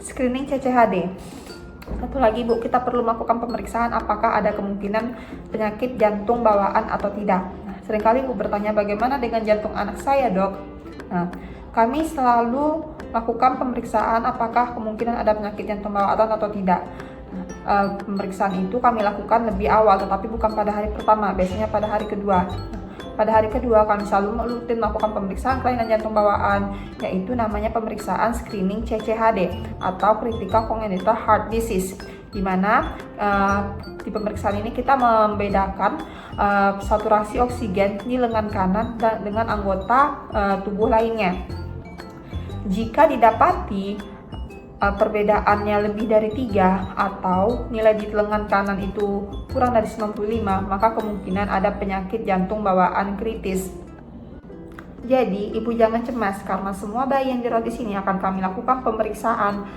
screening CCHD. Satu lagi Bu, kita perlu melakukan pemeriksaan apakah ada kemungkinan penyakit jantung bawaan atau tidak. Nah, seringkali Ibu bertanya bagaimana dengan jantung anak saya dok? Nah, kami selalu lakukan pemeriksaan apakah kemungkinan ada penyakit jantung bawaan atau tidak. Pemeriksaan itu kami lakukan lebih awal, tetapi bukan pada hari pertama, biasanya pada hari kedua. Pada hari kedua kami selalu rutin melakukan pemeriksaan kelainan jantung bawaan, yaitu namanya pemeriksaan screening CCHD atau Critical Congenital Heart Disease, di mana di pemeriksaan ini kita membedakan saturasi oksigen di lengan kanan dan dengan anggota tubuh lainnya. Jika didapati perbedaannya lebih dari 3 atau nilai di lengan kanan itu kurang dari 95, maka kemungkinan ada penyakit jantung bawaan kritis. Jadi, Ibu jangan cemas karena semua bayi yang dirawat di sini akan kami lakukan pemeriksaan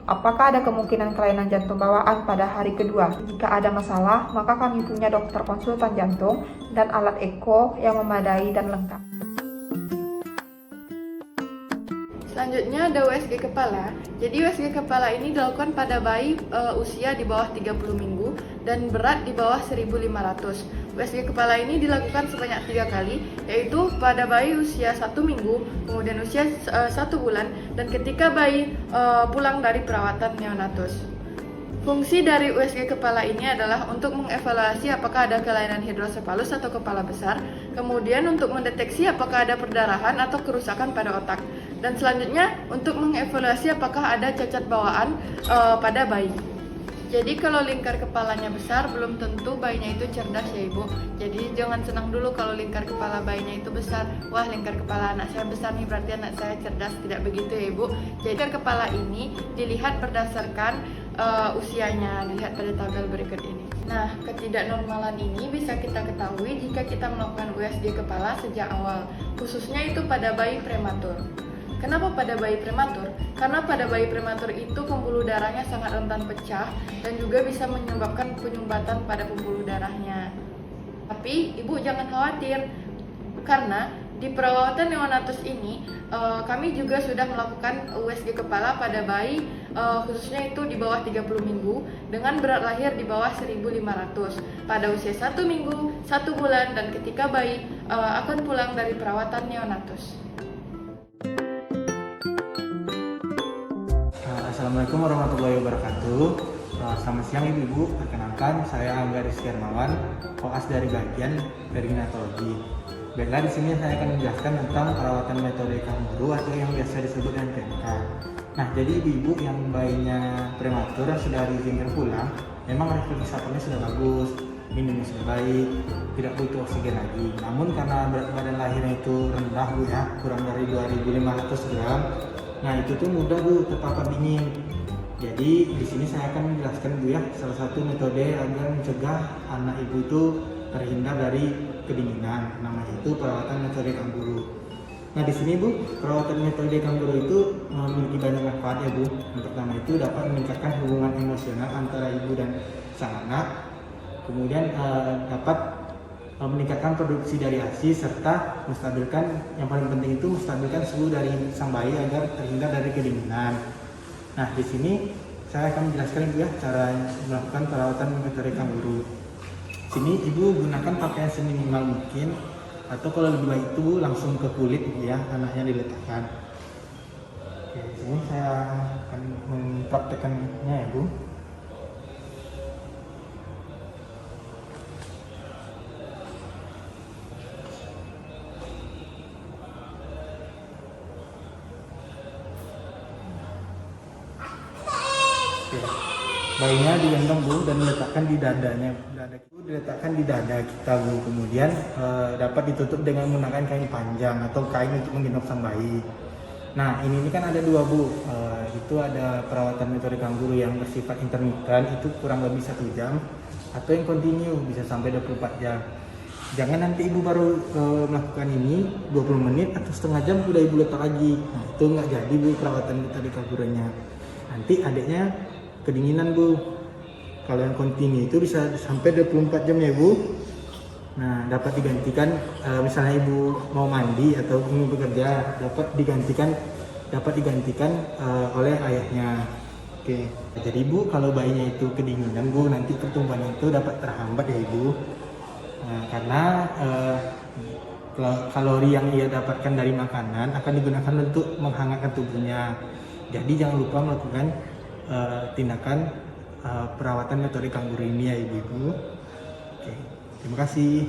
apakah ada kemungkinan kelainan jantung bawaan pada hari kedua. Jika ada masalah, maka kami punya dokter konsultan jantung dan alat eko yang memadai dan lengkap. Selanjutnya ada USG kepala. Jadi USG kepala ini dilakukan pada bayi usia di bawah 30 minggu dan berat di bawah 1500. USG kepala ini dilakukan sebanyak 3 kali, yaitu pada bayi usia 1 minggu, kemudian usia 1 bulan, dan ketika bayi pulang dari perawatan neonatus. Fungsi dari USG kepala ini adalah untuk mengevaluasi apakah ada kelainan hidrosefalus atau kepala besar, kemudian untuk mendeteksi apakah ada perdarahan atau kerusakan pada otak, dan selanjutnya untuk mengevaluasi apakah ada cacat bawaan pada bayi. Jadi kalau lingkar kepalanya besar, belum tentu bayinya itu cerdas ya Ibu. Jadi jangan senang dulu kalau lingkar kepala bayinya itu besar. Wah, lingkar kepala anak saya besar nih, berarti anak saya cerdas. Tidak begitu ya Ibu. Jadi lingkar kepala ini dilihat berdasarkan usianya, dilihat pada tabel berikut ini. Nah, ketidaknormalan ini bisa kita ketahui jika kita melakukan USG kepala sejak awal, khususnya itu pada bayi prematur. Kenapa pada bayi prematur? Karena pada bayi prematur itu pembuluh darahnya sangat rentan pecah dan juga bisa menyebabkan penyumbatan pada pembuluh darahnya. Tapi Ibu jangan khawatir, karena di perawatan neonatus ini kami juga sudah melakukan USG kepala pada bayi khususnya itu di bawah 30 minggu dengan berat lahir di bawah 1500 pada usia 1 minggu, 1 bulan, dan ketika bayi akan pulang dari perawatan neonatus. Assalamualaikum warahmatullahi wabarakatuh. Selamat siang Ibu-Ibu, perkenalkan saya Angga Rizky Hermawan, koas dari bagian perinatalologi. Baiklah, di sini saya akan menjelaskan tentang perawatan metode kanguru atau yang biasa disebut dengan PMK. Nah, jadi ibu-ibu yang bayinya prematur sudah diizinkan pulang, memang respiratornya sudah bagus, minumnya sudah baik, tidak butuh oksigen lagi. Namun karena berat badan lahirnya itu rendah Bu ya, kurang dari 2.500 gram. Nah, itu tuh mudah Bu terpapar dingin. Jadi di sini saya akan menjelaskan Bu ya salah satu metode agar mencegah anak ibu itu terhindar dari kedinginan. Namanya itu perawatan metode kanguru. Nah, di sini Bu, perawatan metode kanguru itu memiliki banyak manfaat ya Bu. Yang pertama itu dapat meningkatkan hubungan emosional antara ibu dan sang anak. Kemudian dapat meningkatkan produksi dari ASI serta menstabilkan, yang paling penting itu menstabilkan suhu dari sang bayi agar terhindar dari kedinginan. Nah, di sini saya akan menjelaskan ya cara melakukan perawatan metode kanguru. Sini ibu gunakan pakaian seminimal mungkin, atau kalau lebih baik itu langsung ke kulit ya, anaknya diletakkan. Oke, di sini saya akan mempraktekannya ya Bu. Bayinya digendong Bu dan diletakkan di dadanya. Dada itu diletakkan di dada kita Bu. Kemudian dapat ditutup dengan menggunakan kain panjang atau kain untuk menggendong sang bayi. Nah, ini kan ada dua Bu. Itu ada perawatan metode kanguru yang bersifat intermiten, itu kurang lebih 1 jam, atau yang kontinu bisa sampai 24 jam. Jangan nanti ibu baru melakukan ini 20 menit atau setengah jam udah ibu letak lagi. Nah, itu nggak jadi Bu perawatan metode kangurunya. Nanti adiknya kedinginan Bu. Kalau yang kontinu itu bisa sampai 24 jam ya Bu. Nah, dapat digantikan misalnya ibu mau mandi atau ingin bekerja, dapat digantikan dapat digantikan oleh ayahnya. Oke, jadi Ibu kalau bayinya itu kedinginan Bu, nanti pertumbuhannya itu dapat terhambat ya Ibu. Nah, karena kalori yang ia dapatkan dari makanan akan digunakan untuk menghangatkan tubuhnya. Jadi jangan lupa melakukan tindakan perawatan metode kanguru ini ya Ibu. Oke, terima kasih.